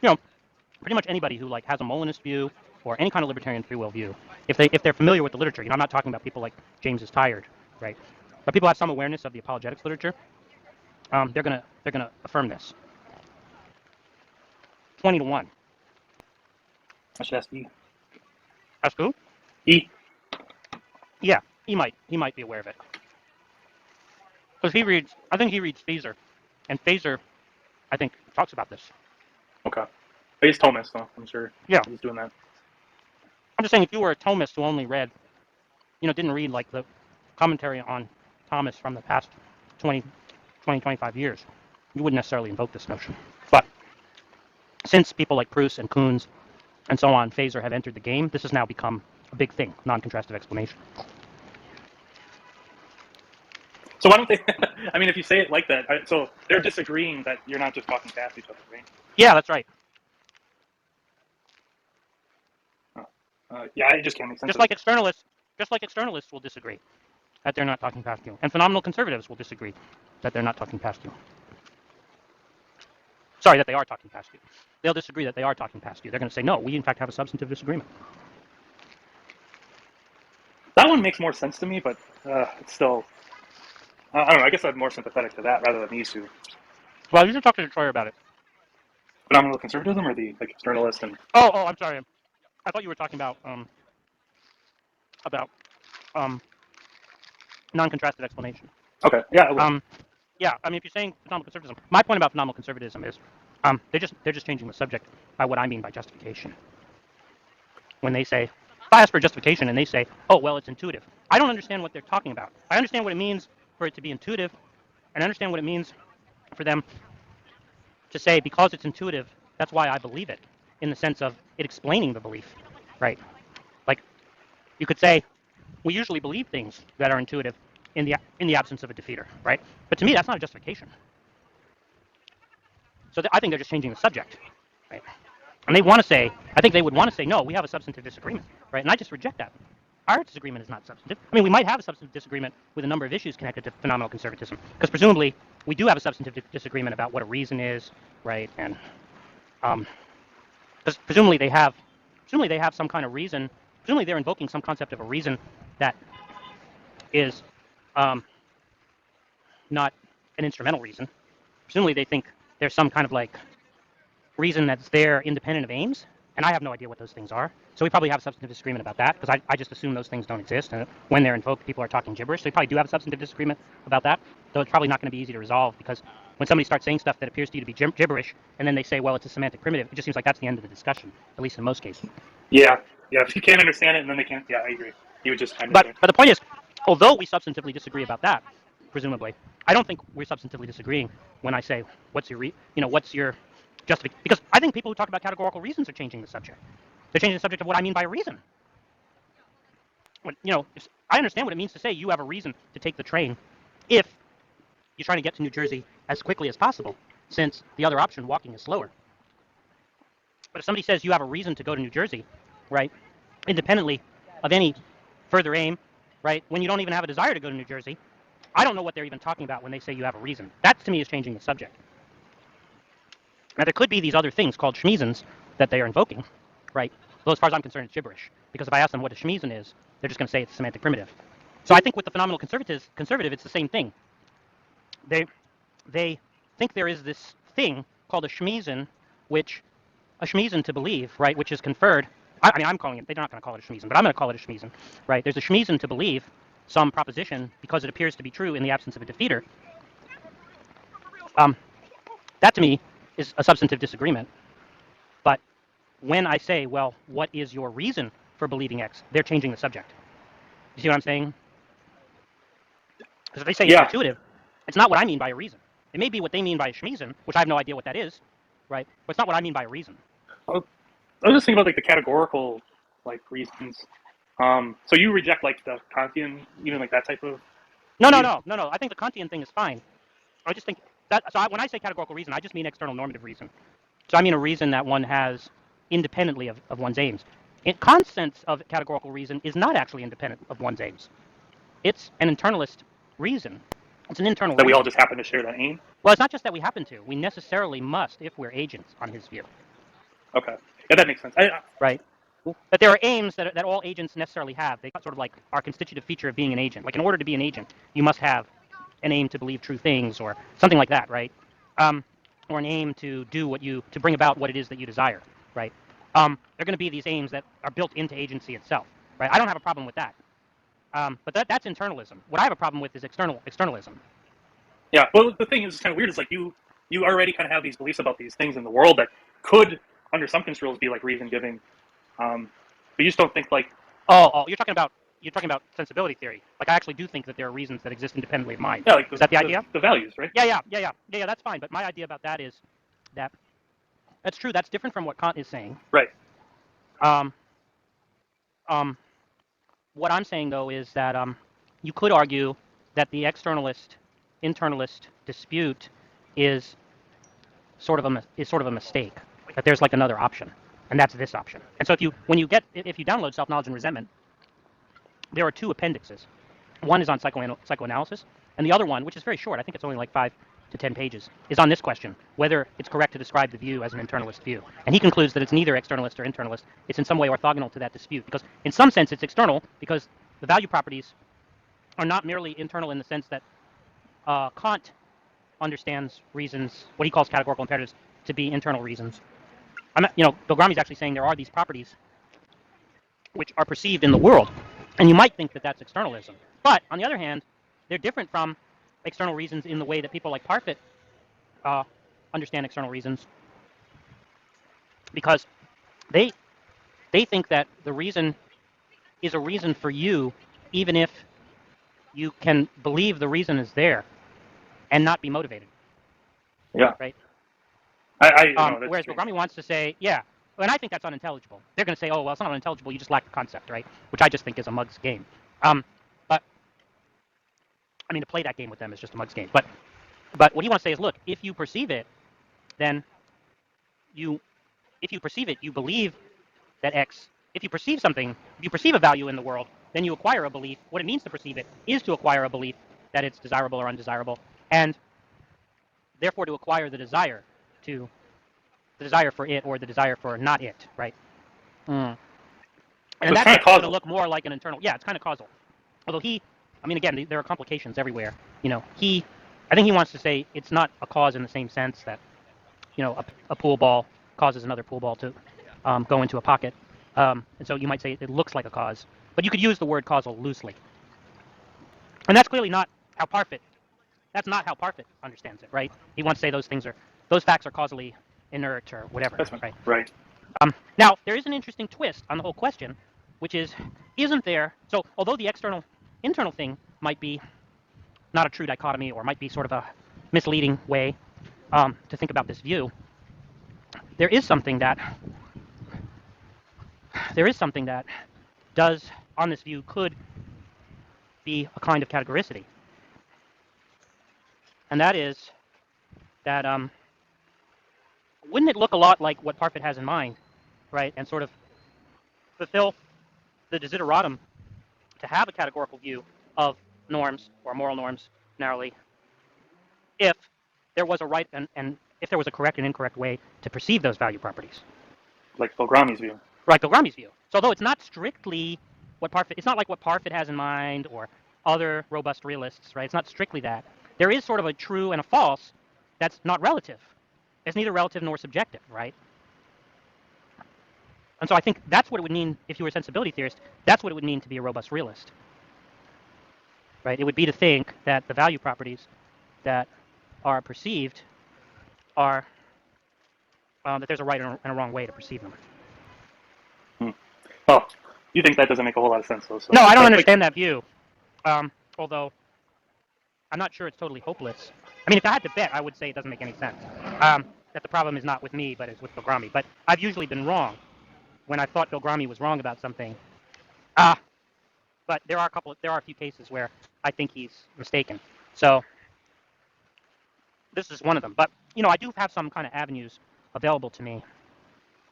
pretty much anybody who like has a Molinist view or any kind of libertarian free will view, if they're familiar with the literature, I'm not talking about people like James is Tired, right? But people have some awareness of the apologetics literature. They're gonna affirm this. 20-1. I should ask E. Ask who? E. Yeah, he might be aware of it. Because I think he reads Phaser, and Phaser, I think, talks about this. Okay. But he's Thomist, so I'm sure he's doing that. I'm just saying, if you were a Thomist who only read, didn't read like the commentary on Thomas from the past 25 years, you wouldn't necessarily invoke this notion. But since people like Proust and Kuhns and so on, Phaser have entered the game, this has now become a big thing, non-contrastive explanation. So why don't they? I mean, if you say it like that, so they're disagreeing that you're not just talking past each other, right? Yeah, that's right. Yeah, it just can't make sense. Just like externalists will disagree that they're not talking past you, and phenomenal conservatives will disagree that they're not talking past you. Sorry, that they are talking past you. They'll disagree that they are talking past you. They're going to say, no, we in fact have a substantive disagreement. That one makes more sense to me, but it's still. I don't know. I guess I'm more sympathetic to that rather than these two. Well, you should talk to Troy about it. Phenomenal conservatism or the externalist and. Oh, I'm sorry. I thought you were talking about non-contrastive explanation. Okay. Yeah. Yeah. I mean, if you're saying phenomenal conservatism, my point about phenomenal conservatism is they're just changing the subject by what I mean by justification. When they say, if I ask for justification and they say, oh, well, it's intuitive, I don't understand what they're talking about. I understand what it means for it to be intuitive, and I understand what it means for them to say, because it's intuitive, that's why I believe it, in the sense of it explaining the belief, right? Like, you could say, we usually believe things that are intuitive in the absence of a defeater, right? But to me, that's not a justification. So I think they're just changing the subject, right? And they want to say, I think they would want to say, no, we have a substantive disagreement, right? And I just reject that. Our disagreement is not substantive. I mean, we might have a substantive disagreement with a number of issues connected to phenomenal conservatism, because presumably we do have a substantive disagreement about what a reason is, right? And because presumably they have some kind of reason. Presumably they're invoking some concept of a reason that is not an instrumental reason. Presumably they think there's some kind of like reason that's there independent of aims, and I have no idea what those things are. So we probably have a substantive disagreement about that, because I just assume those things don't exist, and when they're invoked, people are talking gibberish. So we probably do have a substantive disagreement about that, though it's probably not going to be easy to resolve, because when somebody starts saying stuff that appears to you to be gibberish, and then they say, well, it's a semantic primitive, it just seems like that's the end of the discussion, at least in most cases. Yeah. If you can't understand it and then they can't, I agree. You would just kind of. But the point is, although we substantively disagree about that, presumably, I don't think we're substantively disagreeing when I say, what's your justification? Because I think people who talk about categorical reasons are changing the subject. They're changing the subject of what I mean by a reason. I understand what it means to say you have a reason to take the train if you're trying to get to New Jersey as quickly as possible, since the other option, walking, is slower. But if somebody says you have a reason to go to New Jersey, right, independently of any further aim, right, when you don't even have a desire to go to New Jersey, I don't know what they're even talking about when they say you have a reason. That, to me, is changing the subject. Now, there could be these other things called schmeasons that they are invoking, right? Though, as far as I'm concerned, it's gibberish. Because if I ask them what a schmeason is, they're just going to say it's semantic primitive. So I think with the phenomenal conservative, it's the same thing. They think there is this thing called a schmeason, to believe, right, which is conferred. I'm calling it, they're not going to call it a schmeason, but I'm going to call it a schmeason, right? There's a schmeason to believe some proposition because it appears to be true in the absence of a defeater. That, to me, is a substantive disagreement. But when I say, well, what is your reason for believing X, they're changing the subject. You see what I'm saying? Because if they say it's intuitive, it's not what I mean by a reason. It may be what they mean by a schmeason, which I have no idea what that is, right? But it's not what I mean by a reason. I was just thinking about like the categorical reasons. So you reject like the Kantian, even like that type of. No. I think the Kantian thing is fine. I just think that. So when I say categorical reason, I just mean external normative reason. So I mean a reason that one has independently of one's aims. Kant's sense of categorical reason is not actually independent of one's aims. It's an internalist reason. It's an internal that reason. We all just happen to share that aim? Well, it's not just that we happen to. We necessarily must if we're agents on his view. Okay. Yeah, that makes sense. Right. But there are aims that all agents necessarily have. They sort of like are a constitutive feature of being an agent. Like in order to be an agent, you must have an aim to believe true things or something like that, right? Or an aim to bring about what it is that you desire, right? There are going to be these aims that are built into agency itself, right? I don't have a problem with that. But that's internalism. What I have a problem with is externalism. Yeah. Well, the thing is kind of weird. Is like you already kind of have these beliefs about these things in the world that could, under some controls, be like reason giving, but you just don't think like. Oh, you're talking about sensibility theory. Like I actually do think that there are reasons that exist independently of mine. Yeah. Like is that the idea? The values, right? Yeah. That's fine. But my idea about that is that that's true. That's different from what Kant is saying. Right. What I'm saying though is that you could argue that the externalist-internalist dispute is sort of a mistake. That there's like another option, and that's this option. And so if you download Self-Knowledge and Resentment, there are two appendixes. One is on psychoanalysis, and the other one, which is very short, I think it's only like 5 to 10 pages, is on this question, whether it's correct to describe the view as an internalist view. And he concludes that it's neither externalist or internalist. It's in some way orthogonal to that dispute, because in some sense it's external, because the value properties are not merely internal in the sense that Kant understands reasons, what he calls categorical imperatives, to be internal reasons. Belgrami's actually saying there are these properties which are perceived in the world, and you might think that that's externalism. But on the other hand, they're different from external reasons in the way that people like Parfit understand external reasons, because they think that the reason is a reason for you, even if you can believe the reason is there and not be motivated. Yeah. Right. Whereas Belgrami wants to say, yeah, and I think that's unintelligible. They're going to say, oh, well, it's not unintelligible. You just lack the concept, right? Which I just think is a mug's game. But I mean, to play that game with them is just a mug's game. But what he wants to say is, look, if you perceive it, then you believe that X. If you perceive something, if you perceive a value in the world, then you acquire a belief. What it means to perceive it is to acquire a belief that it's desirable or undesirable, and therefore to acquire the desire for it or the desire for not it, right? And so that's going to look more like an internal. Yeah, it's kind of causal. Although again, there are complications everywhere. I think he wants to say it's not a cause in the same sense that, a pool ball causes another pool ball to go into a pocket. And so you might say it looks like a cause, but you could use the word causal loosely. And that's clearly not how Parfit. That's not how Parfit understands it, right? He wants to say those facts are causally inert or whatever. That's right. Right. Now there is an interesting twist on the whole question, which is, isn't there? So although the external internal thing might be not a true dichotomy, or might be sort of a misleading way to think about this view. There is something that does on this view could be a kind of categoricity, and that is that wouldn't it look a lot like what Parfit has in mind, right, and sort of fulfill the desideratum to have a categorical view of norms or moral norms narrowly, if there was a right and if there was a correct and incorrect way to perceive those value properties. Like Belgrami's view. Right, Belgrami's view. So although it's not strictly what Parfit, it's not like what Parfit has in mind or other robust realists, right? It's not strictly that. There is sort of a true and a false that's not relative. It's neither relative nor subjective, right? And so I think that's what it would mean if you were a sensibility theorist. That's what it would mean to be a robust realist, right? It would be to think that the value properties that are perceived are that there's a right and a wrong way to perceive them. Oh, you think that doesn't make a whole lot of sense, though? So. No, I don't understand that view. Although I'm not sure it's totally hopeless. I mean, if I had to bet, I would say it doesn't make any sense. That the problem is not with me, but it's with Belgrami. But I've usually been wrong when I thought Belgrami was wrong about something. But there are a few cases where I think he's mistaken. So this is one of them. But I do have some kind of avenues available to me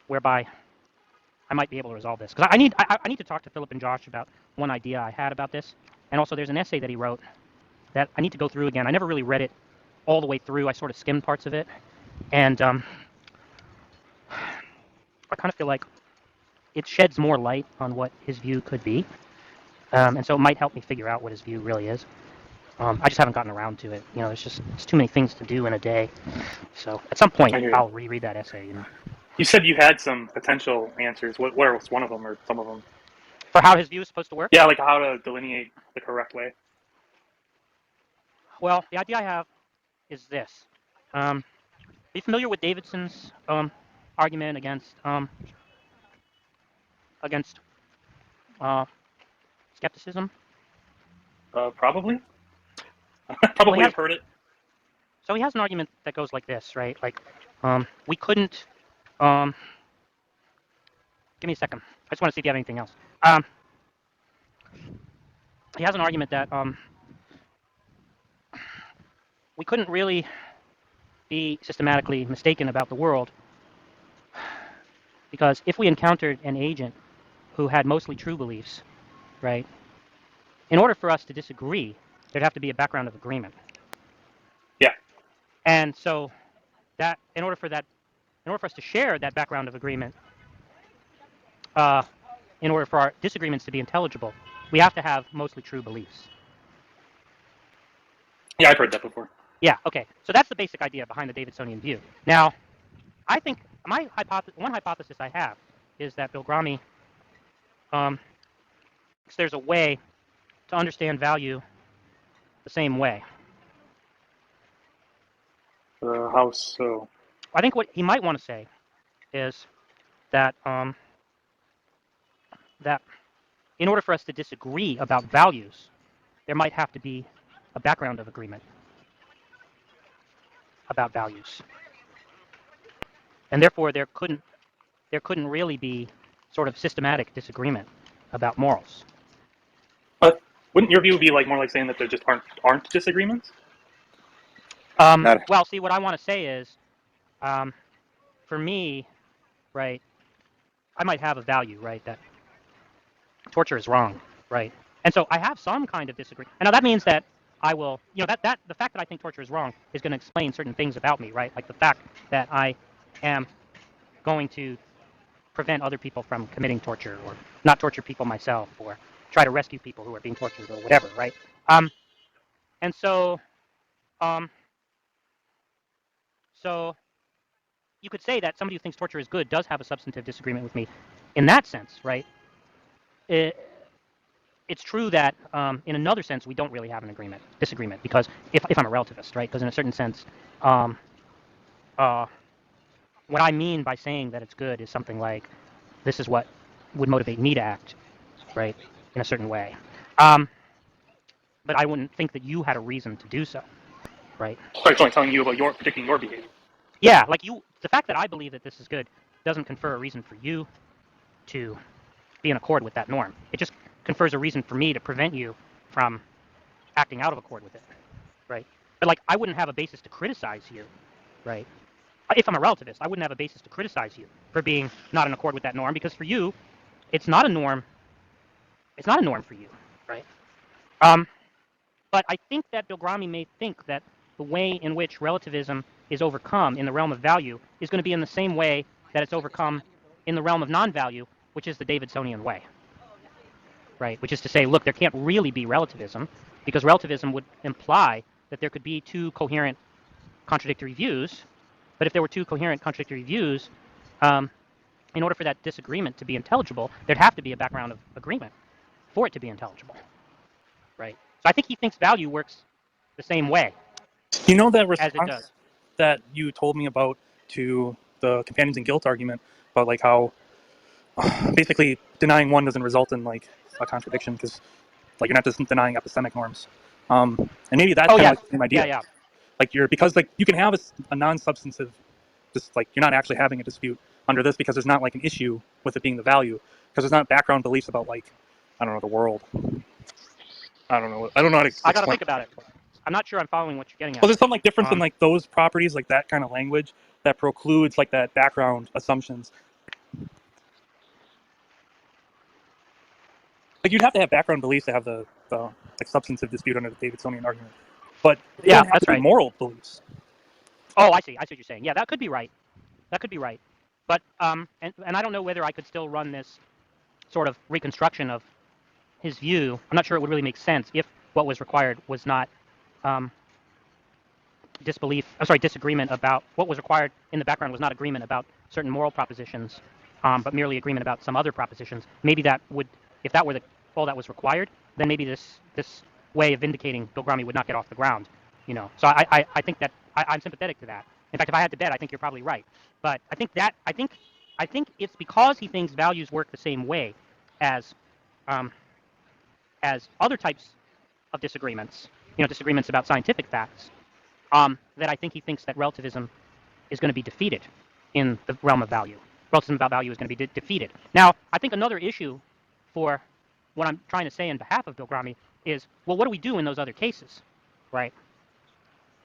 whereby I might be able to resolve this, because I need to talk to Philip and Josh about one idea I had about this, and also there's an essay that he wrote that I need to go through again. I never really read it all the way through. I sort of skimmed parts of it, and I kind of feel like it sheds more light on what his view could be, and so it might help me figure out what his view really is. I just haven't gotten around to it. It's too many things to do in a day. So at some point, I'll reread that essay. You said you had some potential answers. What was one of them, or some of them? For how his view is supposed to work? Yeah, like how to delineate the correct way. Well, the idea I have is this. Are you familiar with Davidson's argument against skepticism? Probably. Probably have heard it. So he has an argument that goes like this, right? Like, we couldn't. Give me a second. I just want to see if you have anything else. He has an argument that we couldn't really be systematically mistaken about the world, because if we encountered an agent who had mostly true beliefs, right, in order for us to disagree, there'd have to be a background of agreement. Yeah. And so that in order for us to share that background of agreement, in order for our disagreements to be intelligible, we have to have mostly true beliefs. Yeah, I've heard that before. Yeah, okay. So that's the basic idea behind the Davidsonian view. Now, I think one hypothesis I have is that Belgrami thinks there's a way to understand value the same way. How so? I think what he might want to say is that that in order for us to disagree about values, there might have to be a background of agreement about values, and therefore there couldn't really be sort of systematic disagreement about morals. Wouldn't your view be more like saying that there just aren't disagreements? Well, see, what I want to say is, for me, right, I might have a value, right, that torture is wrong, right, and so I have some kind of disagreement. And now that means that I will, that the fact that I think torture is wrong is going to explain certain things about me, right, like the fact that I am going to prevent other people from committing torture, or not torture people myself, or try to rescue people who are being tortured, or whatever, right? And so, so you could say that somebody who thinks torture is good does have a substantive disagreement with me, in that sense, right? It's true that in another sense we don't really have an disagreement, because if I'm a relativist, right? Because in a certain sense, what I mean by saying that it's good is something like, this is what would motivate me to act, right, in a certain way. but I wouldn't think that you had a reason to do so, right? Sorry, it's only telling you about predicting your behavior. Yeah, like the fact that I believe that this is good doesn't confer a reason for you to be in accord with that norm. It just confers a reason for me to prevent you from acting out of accord with it, right? But like, I wouldn't have a basis to criticize you, right? If I'm a relativist, I wouldn't have a basis to criticize you for being not in accord with that norm, because for you, it's not a norm. It's not a norm for you, right? But I think that Bilgrami may think that the way in which relativism is overcome in the realm of value is going to be in the same way that it's overcome in the realm of non-value, which is the Davidsonian way, right? Which is to say, look, there can't really be relativism, because relativism would imply that there could be two coherent contradictory views. But if there were two coherent contradictory views, in order for that disagreement to be intelligible, there'd have to be a background of agreement for it to be intelligible, right? So I think he thinks value works the same way You know that as it does. response that you told me about to the companions in guilt argument about like how basically denying one doesn't result in like a contradiction because like you're not just denying epistemic norms. And maybe that's Oh kind of yeah, like the same idea. yeah. Like because like you can have a non-substantive, just like you're not actually having a dispute under this because there's not like an issue with it being the value because there's not background beliefs about like I don't know the world. I don't know. I don't know how to I gotta explain. think about it. I'm not sure I'm following what you're getting Well, at. there's some like difference in like those properties, like that kind of language that precludes like that background assumptions. Like you'd have to have background beliefs to have the like substantive dispute under the Davidsonian argument, but they Yeah, don't have that's to be right. moral beliefs. Oh, I see. I see what you're saying. Yeah, that could be right. That could be right. But and I don't know whether I could still run this sort of reconstruction of his view. I'm not sure it would really make sense if what was required was not disagreement about what was required in the background was not agreement about certain moral propositions, but merely agreement about some other propositions. Maybe that would, if that were all that was required, then maybe this way of vindicating Bilgrami would not get off the ground. You know, so I think that I'm sympathetic to that. In fact, if I had to bet, I think you're probably right. But I think it's because he thinks values work the same way as other types of disagreements. You know, disagreements about scientific facts. That I think he thinks that relativism is going to be defeated in the realm of value. Relativism about value is going to be defeated. Now, I think another issue for what I'm trying to say in behalf of Bilgrami is, well, what do we do in those other cases, right?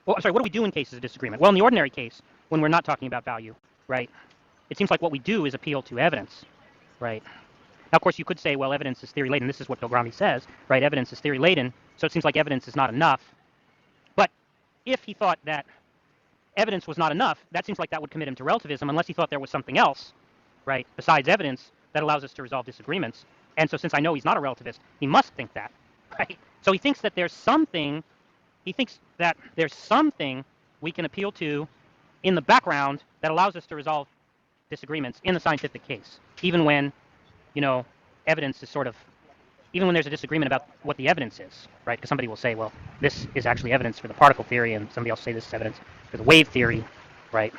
Well, sorry, what do we do in cases of disagreement? Well, in the ordinary case, when we're not talking about value, right, it seems like what we do is appeal to evidence, right? Now, of course, you could say, well, evidence is theory-laden. This is what Bilgrami says, right? Evidence is theory-laden, so it seems like evidence is not enough. But if he thought that evidence was not enough, that seems like that would commit him to relativism unless he thought there was something else, right, besides evidence that allows us to resolve disagreements. And so since I know he's not a relativist, he must think that, right? So he thinks that there's something we can appeal to in the background that allows us to resolve disagreements in the scientific case, even when, you know, evidence is sort of, even when there's a disagreement about what the evidence is, right? Because somebody will say, well, this is actually evidence for the particle theory, and somebody else will say this is evidence for the wave theory, right?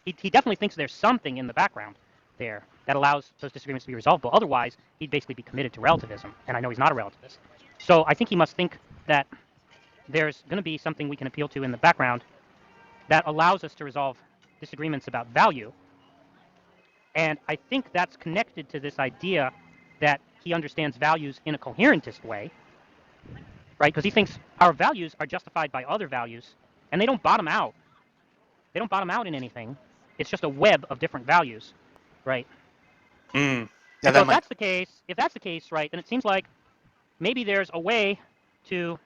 He definitely thinks there's something in the background there that allows those disagreements to be resolvable. Otherwise, he'd basically be committed to relativism, and I know he's not a relativist. So I think he must think that there's going to be something we can appeal to in the background that allows us to resolve disagreements about value. And I think that's connected to this idea that he understands values in a coherentist way, right? Because he thinks our values are justified by other values, and they don't bottom out. They don't bottom out in anything. It's just a web of different values, right? Yeah, And so that if might. that's the case, right, then it seems like maybe there's a way to,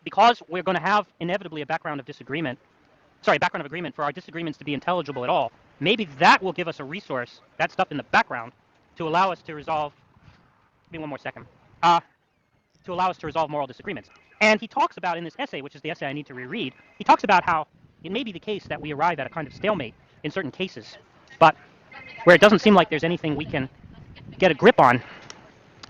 because we're going to have inevitably a background of agreement for our disagreements to be intelligible at all. Maybe that will give us a resource, that stuff in the background, to allow us to resolve. Give me one more second. To allow us to resolve moral disagreements. And he talks about in this essay, which is the essay I need to reread, he talks about how it may be the case that we arrive at a kind of stalemate in certain cases, but where it doesn't seem like there's anything we can get a grip on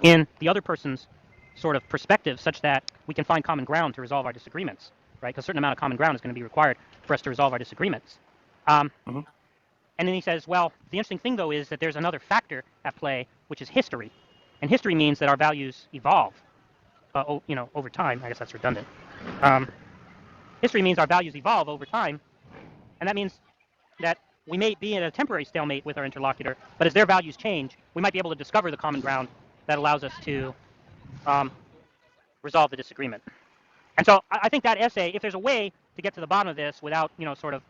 in the other person's sort of perspective such that we can find common ground to resolve our disagreements, right? Because a certain amount of common ground is going to be required for us to resolve our disagreements. Mhm. And then he says, well, the interesting thing, though, is that there's another factor at play, which is history. And history means that our values evolve, over time. I guess that's redundant. History means our values evolve over time. And that means that we may be in a temporary stalemate with our interlocutor, but as their values change, we might be able to discover the common ground that allows us to resolve the disagreement. And so I think that essay, if there's a way to get to the bottom of this without, sort of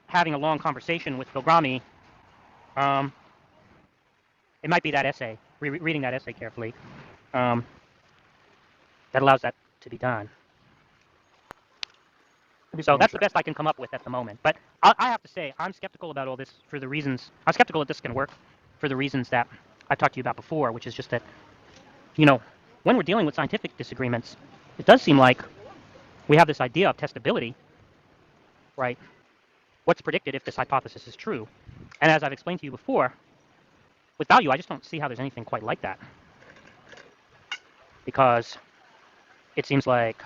having a long conversation with Bilgrami, it might be that essay, reading that essay carefully, that allows that to be done. So that's the best I can come up with at the moment. But I have to say, I'm skeptical about all this for the reasons, I'm skeptical that this can work for the reasons that I talked to you about before, which is just that, when we're dealing with scientific disagreements, it does seem like we have this idea of testability, right? What's predicted if this hypothesis is true? And as I've explained to you before, with value, I just don't see how there's anything quite like that. Because it seems like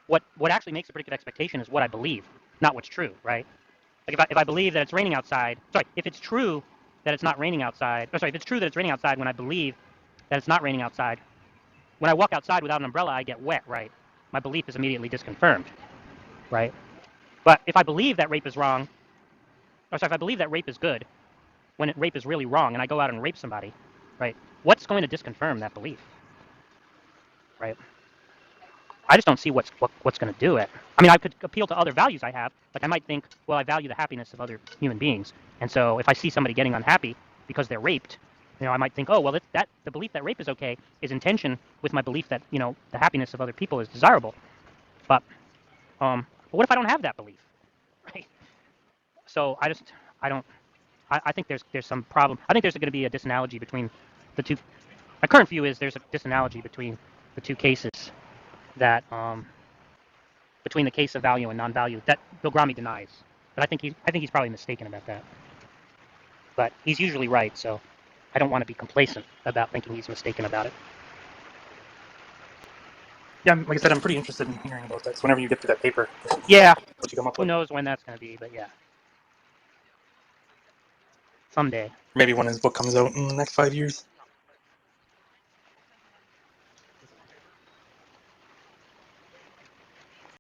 what actually makes a predicted expectation is what I believe, not what's true, right? Like if I believe that it's raining outside, if it's true that it's not raining outside, if it's true that it's raining outside when I believe that it's not raining outside, when I walk outside without an umbrella, I get wet, right? My belief is immediately disconfirmed, right? But if I believe that rape is wrong, if I believe that rape is good, when rape is really wrong, and I go out and rape somebody, right? What's going to disconfirm that belief, right? I just don't see what's going to do it. I mean, I could appeal to other values I have. Like I might think, well, I value the happiness of other human beings, and so if I see somebody getting unhappy because they're raped, I might think, oh, well, the belief that rape is okay is in tension with my belief that the happiness of other people is desirable. But what if I don't have that belief, right? So I think there's some problem. I think there's going to be a disanalogy between the two. My current view is there's a disanalogy between the two cases that between the case of value and non-value that Bilgrami denies. But I think he's probably mistaken about that. But he's usually right, so I don't want to be complacent about thinking he's mistaken about it. Yeah, like I said, I'm pretty interested in hearing about that. So whenever you get to that paper, Yeah. what you come up Who with. knows when that's going to be, but yeah. Someday. Maybe when his book comes out in the next 5 years.